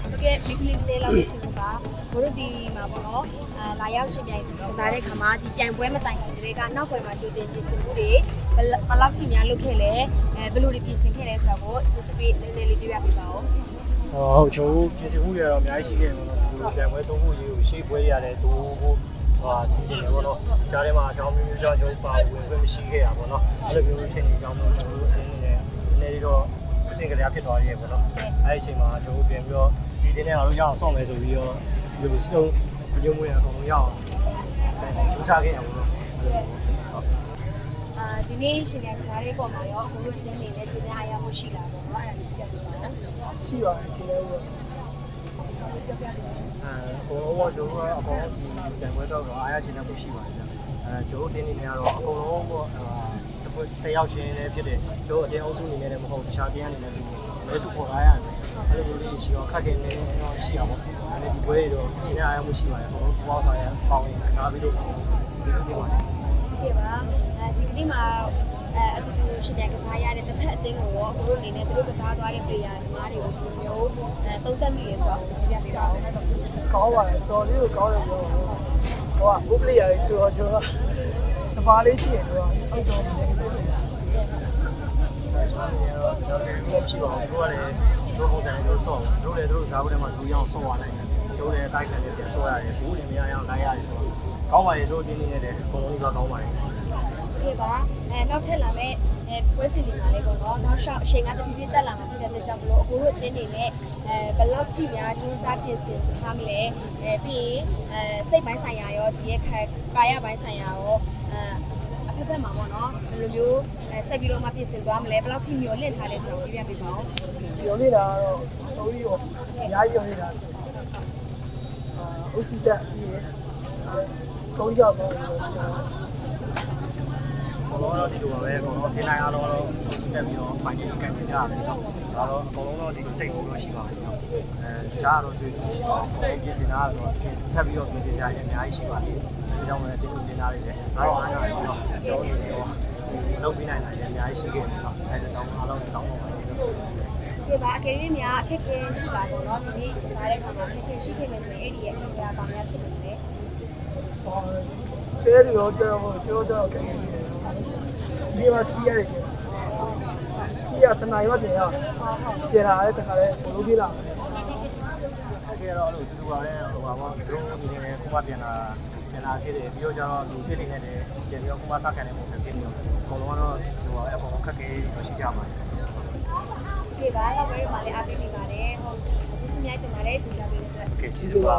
ဟုတ်ကဲ့ မိကလေးလေးလောက်ချင်လို့ပါဘိုးတို့ဒီမှာပေါ့နော်လာရောက်ရှင်ပြိုင်ကစားတဲ့ခါမှာဒီပြိုင်ပွဲမတိုင်ခင်တွေကနောက်ပွဲမှာကြိုတင်ပြင်ဆင်မှုတွေဘယ်လောက်ထိများလုပ်ခဲ့လဲဘယ်လိုတွေပြင်ဆင်ခဲ့လဲဆိုတော့ဒီစပီနည်းနည်းလေးပြပြပေးပါဦးဟုတ်ချိုးပြင်ဆင်မှုတွေတော့အများကြီးရှိခဲ့တယ်ပေါ့နော်ပြိုင်ပွဲသုံးခုရေးကိုရှေ့ပွဲရတယ်တိုးဖို့စီစဉ်တယ်ပေါ့နော်ကြားထဲမှာအကြောင်းမျိုးမျိုးကြောင့်ကျွန်တော်ပါဝင်ခွင့်မရှိခဲ့ရပါပေါ့နော်အဲ့လိုမျိုးချင်းနေကြောင်းမျိုးကျွန်တော်တို့အင်းနေနေတော့အစဉ်ကလေးဖြစ်သွားရပေါ့နော်အဲ့ဒီအချိန်မှာကျွန်တော်ပြန်ပြီးတော့ဒီတင်းနဲ့အားလုံးရအောင်ဆော့မယ်ဆိုပြီးတော့ဒီလိုစုံညမွေးအကုန်လုံးရအောင်ကြိုးစားခဲ့ရပါတော့ဒီနေ့ရှင်ရကစားတဲ့ပုံမှာရောအခုတို့တင်းနေနဲ့ကျင်းအားရမှုရှိလာပေါ့နော်အဲ့ဒါကိုပြပြပါဦးရှိပါတယ်ဒီလိုပဲဘောကျွန်တော်အပေါ်ဒီတန်ပွဲတော့အားရခြင်းနဲ့မှုရှိပါတယ်ဗျကျွန်တော်တင်းနေနေတော့အကုန်လုံးပေါ့တယောက်ချင်းလည်းဖြစ်တယ်ကျွန်တော်အတင်းအုပ်စုနေနဲ့လည်းမဟုတ်တခြားတင်းအနေနဲ့လည်းမဲစုပေါ်လာရတယ်အဲ့လိုမျိုးလေးရှိတော့ခက်ခဲနေတော့ရှိအောင်ပေါ့အဲ့ဒီပွဲတွေတော့ခြင်းနဲ့အားရမှုရှိပါတယ်ဘောဘောဆောင်ရပေါင်းရင်ကစားပြီးတော့ဒီစုတင်ပါတယ်ဟုတ်ကဲ့ပါဒီကနေ့မှာအတူတူရှင်ရကစားရတဲ့တစ်ဖက်အသင်းကိုရောအခုတို့အနေနဲ့သူတို့ကစားသွားတဲ့ player ညီမတွေကိုဒီမျိုးသုံးသပ်မိရဆိုတော့ပြပြပေးပါဦးကောင်းပါတယ်တော်လေးကိုကောင်းတယ်ပြောဟိုကဘုပလိရလေးဆိုတော့ကျွန်တော်တပါးလေးရှိရင်တော့အဲ့တော့နေနေစေတယ်ကျွန်တော်ရောဆောက်တယ်လို့ဖြစ်ပါဘူးတို့ကလည်းတို့ပုံစံမျိုးဆော့တို့လည်းတို့စားဖို့တည်းမှာလူရောက်ဆော့ရနိုင်တယ်တို့လည်းတိုက်ခံနေပြန်ဆော့ရတယ်ဘူးနေမရအောင်လိုက်ရတယ်ဆိုတော့ကောင်းပါလေတို့တင်းနေတယ်အကုန်လုံးကကောင်းပါလေဟုတ်ပါနောက်ထပ်လာမဲ့ပွဲစဉ်တွေမှာလည်းပေါ့နော်နောက်ရှောက်အချိန်ကတဖြည်းဖြည်းတက်လာမှာဖြစ်တဲ့အတွက်ကြောင့်မလို့အခုတို့အတင်းနေနဲ့ဘယ်လောက်ထိများကျိုးစားပြင်ဆင်ထားမလဲပြီးရင်စိတ်ပိုင်းဆိုင်ရာရောဒီရဲ့ကာယပိုင်းဆိုင်ရာရောအဖက်ဖက်မှာပေါ့နော်ဘယ်လိုမျိုးဆက်ပြီးတော့မှပြင်ဆင်သွားမလဲဘယ်လောက်ထိမျှော်လင့်ထားလဲဆိုတော့ပြပြပေးပါဦးပြောနေတာတော့ဆိုပြီးတော့အများကြီးပြောနေတာဥစီတက်ပြီးရင်ဆိုရတော့ဘောလုံးတော့ဒီလိုပါပဲအကုန်လုံးတင်နိုင်အောင်တော့တက်ပြီးတော့ဖိုင်နယ်ကန်ကြရတယ်နော်ဒါတော့အကုန်လုံးတော့ဒီစိတ်ကူးလို့ရှိပါမယ်နော်ကြားတော့တွေ့လို့ရှိတော့ပြင်ဆင်တာဆိုတော့ထပ်ပြီးတော့ပြင်ဆင်ကြရင်အများကြီးရှိပါတယ်ဒီကြောင့်လည်းတင်နေတာတွေလည်းငါတော့အားရတယ်နော်ကျောင်းနေတော့လုပ်ပြီးနိုင်တာလည်းအများကြီးရှိခဲ့တယ်နော်အဲဒါကြောင့်အားလုံးတောင်းပါပါတယ်ဒီပါအကယ်၍များအခက်အခဲရှိပါတော့เนาะဒီနေ့စားတဲ့ခါမှာအခက်အခဲရှိခဲ့မယ်ဆိုရင်အဲ့ဒီရဲ့အခက်အခဲကဘာများဖြစ်နေလဲကျဲရီရောတော့ကဲဒီမှာတီးရတယ်တီးရတနာရောပြန်ရပြန်လာတဲ့တခါလဲဘလို့ပြေးလာဟုတ်ကဲ့တော့အဲ့လိုတူတူပါပဲဟိုပါဘောတို့ဒီနေ့ခုမှပြန်လာခဲ့တယ်ပြီးတော့ကျတော့လူတစ်တွေနဲ့လည်းပြန်ပြီးတော့ခုမှစခံတဲ့ပုံစံဖြစ်နေတော့အကုန်လုံးကတော့ဟိုပါပဲအကုန်လုံးခက်ခဲရှိကြပါတယ်ဒီပါတော့ဘယ်မှာလဲအားပေးနေပါတယ်ဟုတ်ကျေးဇူးများတင်ပါတယ်ဒီကြပေးတဲ့အတွက်โอเคကျေးဇူးပါ